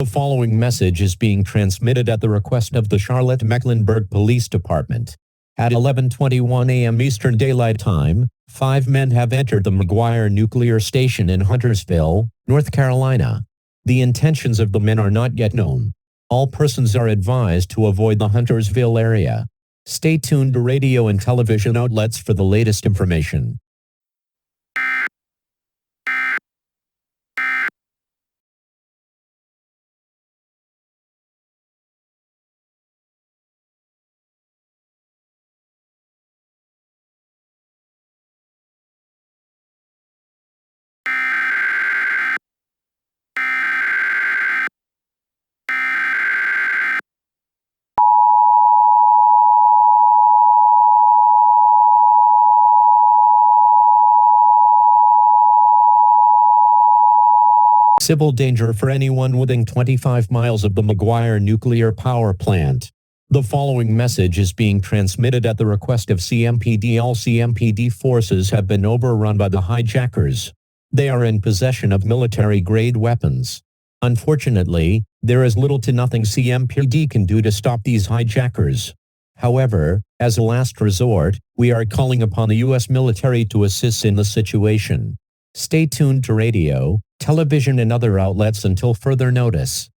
following message is being transmitted at the request of the Charlotte-Mecklenburg Police Department. At 11:21 a.m. Eastern Daylight Time, 5 men have entered the McGuire nuclear station in Huntersville, North Carolina. The intentions of the men are not yet known. All persons are advised to avoid the Huntersville area. Stay tuned to radio and television outlets for the latest information. Civil danger for anyone within 25 miles of the McGuire nuclear power plant. The following message is being transmitted at the request of CMPD. All CMPD forces have been overrun by the hijackers. They are in possession of military-grade weapons. Unfortunately, there is little to nothing CMPD can do to stop these hijackers. However, as a last resort, we are calling upon the U.S. military to assist in the situation. Stay tuned to radio, television and other outlets until further notice.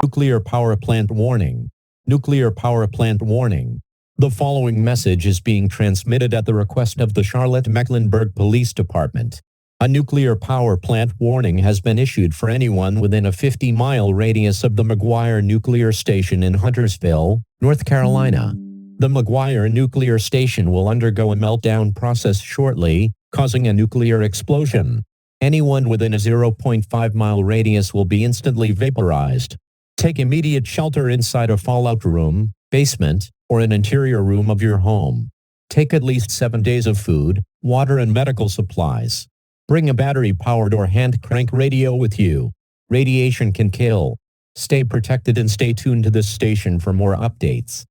Nuclear power plant warning. Nuclear power plant warning. The following message is being transmitted at the request of the Charlotte-Mecklenburg Police Department. A nuclear power plant warning has been issued for anyone within a 50-mile radius of the McGuire nuclear station in Huntersville, North Carolina. The McGuire nuclear station will undergo a meltdown process shortly, causing a nuclear explosion. Anyone within a 0.5-mile radius will be instantly vaporized. Take immediate shelter inside a fallout room, basement, or an interior room of your home. Take at least 7 days of food, water and medical supplies. Bring a battery-powered or hand-crank radio with you. Radiation can kill. Stay protected and stay tuned to this station for more updates.